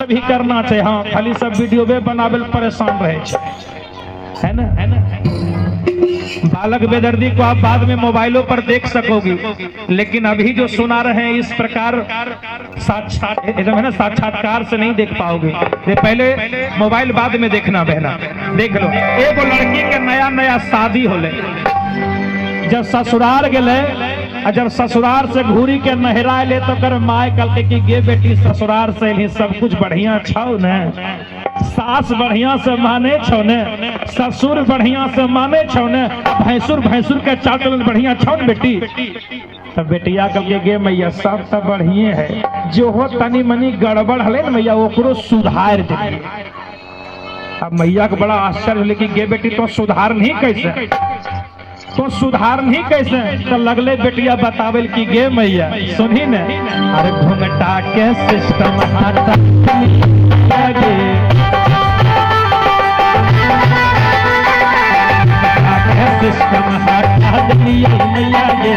भी करना चाहिए। हाँ, खाली सब वीडियो में बनावे परेशान रहे है ना। बालक बेदर्दी को आप बाद में मोबाइलों पर देख सकोगी, लेकिन अभी जो सुना रहे हैं इस प्रकार एकदम है ना, साक्षात्कार से नहीं देख पाओगे। ये पहले मोबाइल बाद में देखना बहना। देख लो, एक लड़की के नया नया शादी होले, जब ससुराल गए, जब ससुराल से घूरी के नहरा ले तो कर माए कहते कि गे बेटी ससुराल से ही सब कुछ बढ़िया छौ ने, सास बढ़िया से माने छौ ने, ससुर बढ़िया से माने छौ ने, भैंसुर के चाल चलन बढ़िया छौ ने बेटी। तब बेटिया कल के गे मैया सब सब बढ़िया है, जो हो तनी मनी गड़बड़ हले न मैया ओकरो सुधार दे। अब मैया को बड़ा आश्चर्य होले कि गे बेटी तो सुधार नहीं कैसे, तो सुधार नहीं कैसे। तो लगले बेटिया बतावेल कि गे मैया सुनी ने, अरे घुंघटा के सिस्टम हटा गे, सिस्टम हटा दिया मैया गे,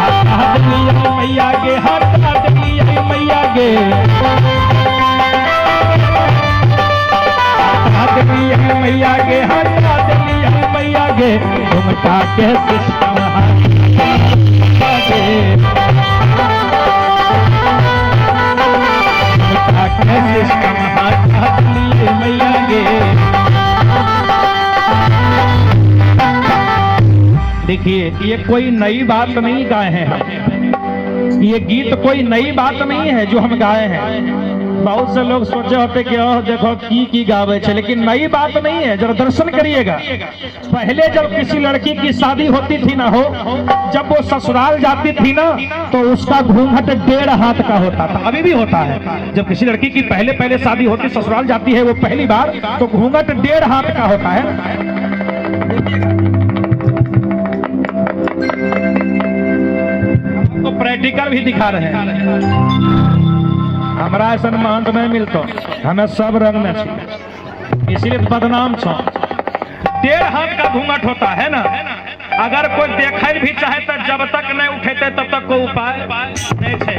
हटा दिया मैया गे, हटा दिया मैया गे, मैया गे, हटा दिया मैया गे, घुंघटा के सिस्टम हटा गे, घुंघटा के सिस्टम हटा दिया मैया गे। देखिए, ये कोई नई बात नहीं गाए हैं हम, ये गीत कोई नई बात नहीं है जो हम गाए हैं। बहुत से लोग सोचे होते कि देखो की गावे छे, लेकिन नई बात नहीं है। जरा दर्शन करिएगा। पहले जब किसी लड़की की शादी होती थी ना हो, जब वो ससुराल जाती थी ना, तो उसका घूंघट 1.5 हाथ का होता था। अभी भी होता है, जब किसी लड़की की पहले सशादी होती, ससुराल जाती है वो पहली बार, तो घूंघट 1.5 हाथ का होता है। तो प्रैक्टिकल भी दिखा रहे हैं। हमारा ऐसा महंत नहीं मिलता, हमें सब रंग में छी, इसलिए बदनाम छो। 1.5 हाथ का घूंघट होता है ना। अगर कोई देखे भी चाहे तो जब तक नहीं उठेते तब तक कोई उपाय नहीं है।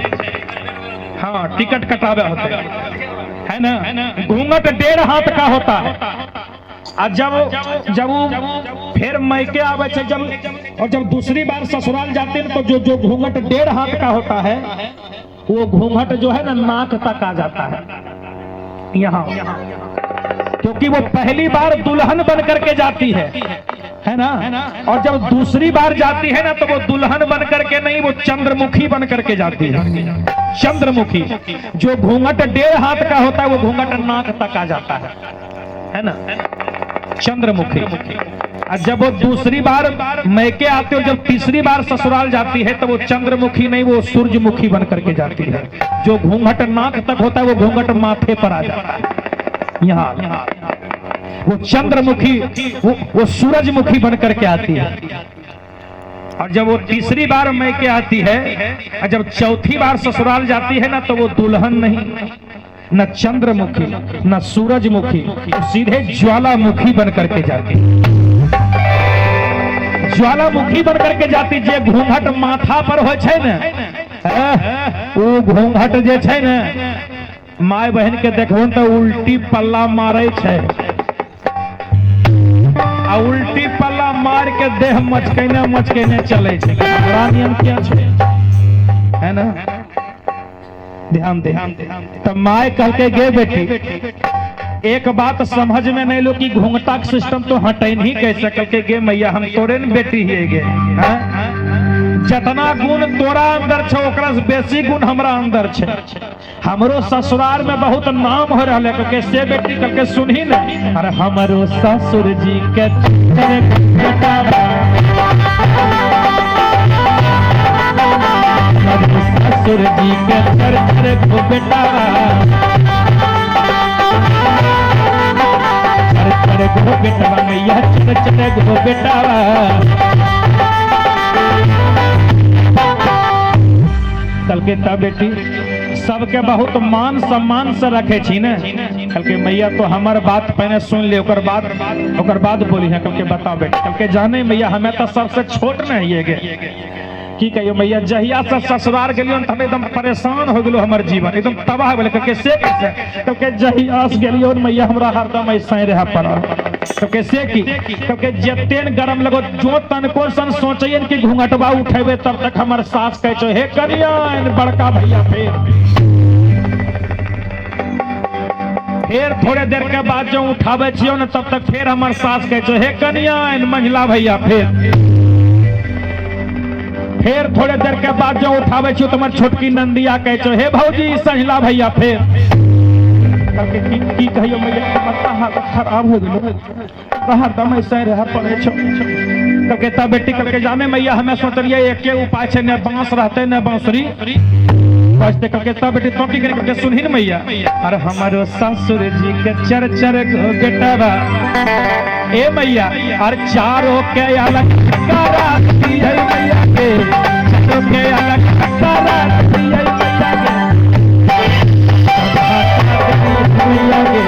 हाँ, टिकट कटावे होते है ना। घूंघट 1.5 हाथ का होता है। और जब फिर मैके आवे छे, जब दूसरी बार ससुराल जाते हैं तो जो घूंघट 1.5 हाथ का होता है, वो घूंघट जो है ना नाक तक आ जाता है यहाँ, क्योंकि वो पहली बार दुल्हन बन करके जाती है ना। और जब दूसरी बार जाती है ना, तो वो दुल्हन बन करके नहीं, वो चंद्रमुखी बन करके जाती है। चंद्रमुखी जो घूंघट 1.5 हाथ का होता है, वो घूंघट नाक तक आ जाता है ना, चंद्रमुखी। और जब वो दूसरी बार मैके आते हो, जब तीसरी बार ससुराल जाती है, तो वो चंद्रमुखी नहीं, वो सूरजमुखी बन करके जाती है। जो घूंघट नाक तक होता है, वो घूंघट माथे पर आ जाता है यहाँ। वो चंद्रमुखी, वो सूरजमुखी बन करके आती है। और जब वो तीसरी बार मैके आती है, और जब चौथी बार ससुराल जाती है ना, तो वो दुल्हन नहीं, न चंद्रमुखी न सूरजमुखी, तो सीधे ज्वालामुखी बन करके जाती। ज्वालामुखी बन करके जाती। जे घूंघट माथा पर हो छे ने, वो घूंघट जे छे ने, माय बहन के देखबो तो उल्टी पल्ला मारे छे, आ उल्टी पल्ला मार के देह मचकने चले छे। बड़ा नियम क्या छे, है ना। ध्यान दे। तब माए कह के गे बेटी, एक बात समझ में नहीं लो कि घूंघटा का सिस्टम तो हटे नहीं कैसे। कल के गे मैया हम तोरे न बेटी ही गे, जतना गुण तोरा अंदर छे ओकरा से बेसी गुण हमरा अंदर छे। हमरो ससुराल में बहुत नाम हो रहा है, के से बेटी कल के सुनही ना, अरे हमरो ससुर जी के ससुर जी के चर को बेटा, चर गो बेटा मैया, चर गो बेटा। कल के तब बेटी सबके बहुत मान सम्मान से रखे छी ने। कल के मैया तो हमार बात पहले सुन ले, ओकर बाद बोली है। कल के बताओ बेटी, कल के जाने मैया हमें तो सबसे छोट नहीं है गे, की कहियो मैया जहिया से ससुराल गेलियो हम एकदम परेशान हो गेलो, हमर जीवन एकदम तबाह हो गेल। कैसे कैसे तो के जहिया से गेलियो मैया हमरा हरदम ऐसे रह पड़ा। तो कैसे की तो के जतेन गरम लगो जो तनको सन सोचियन कि घूंघटवा उठेबे तब तक हमर सास कहे छो हे कनिया बड़का भैया फिर थोड़े देर के बाद जो उठावे छियो न तब तक फिर हमर सास कहे छो हे कनिया मंझला भैया फिर थोड़े देर के बाद जो उठावे छियो तो हमर छोटकी नंदिया कहे छो हे भौजी संझला भैया फिर की कहियो मैया हालत खराब हो गेलो हरदम ऐसे रह पड़े छो। तो कहता बेटी करके जाने मैया हमें सोचलिए एके उपाय छे न बांस रहते न बांसुरी बजते करके तब बेटी तो की करके सुनही न मैया अरे हमारो ससुर जी के चर बेटा ए मैया और चारों के अलग करा दी है मैया के चारों के अलग करा दी है मैया के मैया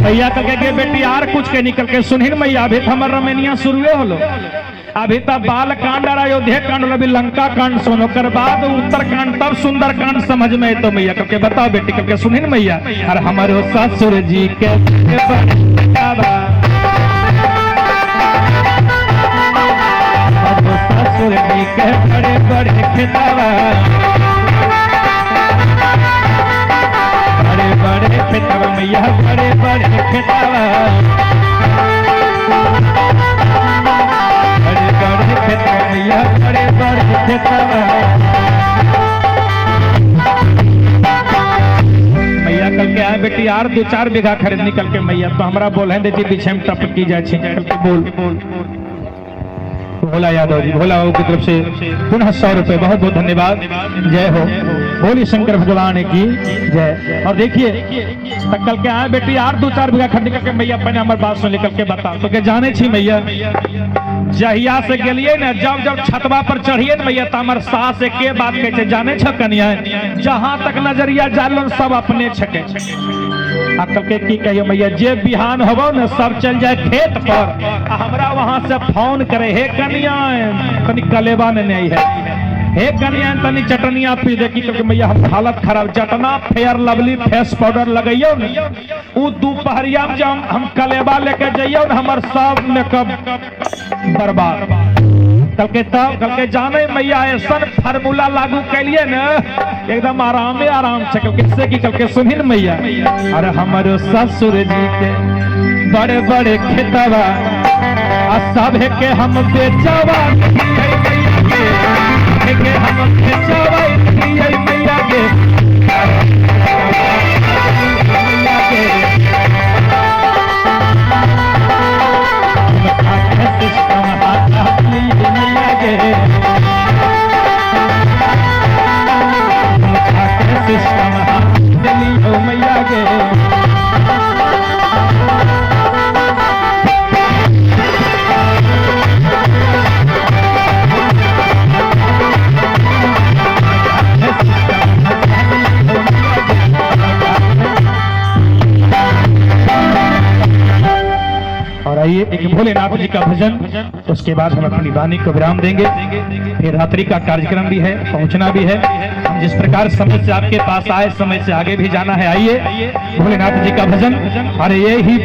भैया कहे बेटी यार कुछ के निकल के सुनहिन मैया अभी हमर रमेनिया शुरुए होलो अभी तक बाल कांड और अयोध्या कांड अभी लंका कांड सुनो कर बाद उत्तर कांड तब सुंदर कांड समझ में तो मैया करके बताओ बेटी करके सुनहिन मैया और हमारे ससुर जी के ससुर जी के बड़े बड़े खेतवा बड़े खेतवा मैया बड़े बड़े खेतवा बड़े बड़े खेतवा मैया बड़े बड़े खेतवा मैया कल के आए बेटी यार 2-4 बीघा खरीद निकल के मैया तो हमरा बोले दे जी पीछे में टप की जाए बोल भोला यादव जी भोला बाबू की तरफ से पुनः 100 रुपए बहुत बहुत धन्यवाद। जय हो बोली शंकर भगवान की जय। और देखिए कल के आए बेटी यार 2-4 बीघा खरीद करके मैया पहले हमारे बात सुन निकल के बता तो के जाने छी मैया जहिया से गेलिए न जब जब छतवा पर चढ़िए न मैया तो हमार सास के बात कहे जाने छ कनिया जहां तक नजरिया जालन सब अपने छके कल के की कहियो मैया जे बिहान होबो न सब चल जाए खेत पर हमरा वहां से फोन करे हे कनिया तनी कलेवा नहीं है हे कनिया तनी चटनिया पी दे की करके मैया हम हालत खराब जतना फेयर लवली फेस पाउडर लगइयो न उ दोपहरिया में जब हम कलेवा लेके जइयो न हमर सब मेकअप बर्बाद कल के जाने मैया ऐसा फार्मूला लागू कैलिए न एकदम आराम से किससे की कल के सुनिन मैया अरे हमारे ससुर जी के बड़े बड़े खेतवा सब के हम बेचवा के हम बेचवा मैया के मैया के और आइए एक भोलेनाथ जी का भजन उसके बाद हम अपनी वाणी को विराम देंगे। फिर रात्रि का कार्यक्रम भी है पहुंचना भी है हम जिस प्रकार समय से आपके पास आए समय से आगे भी जाना है। आइए भोलेनाथ जी का भजन अरे यही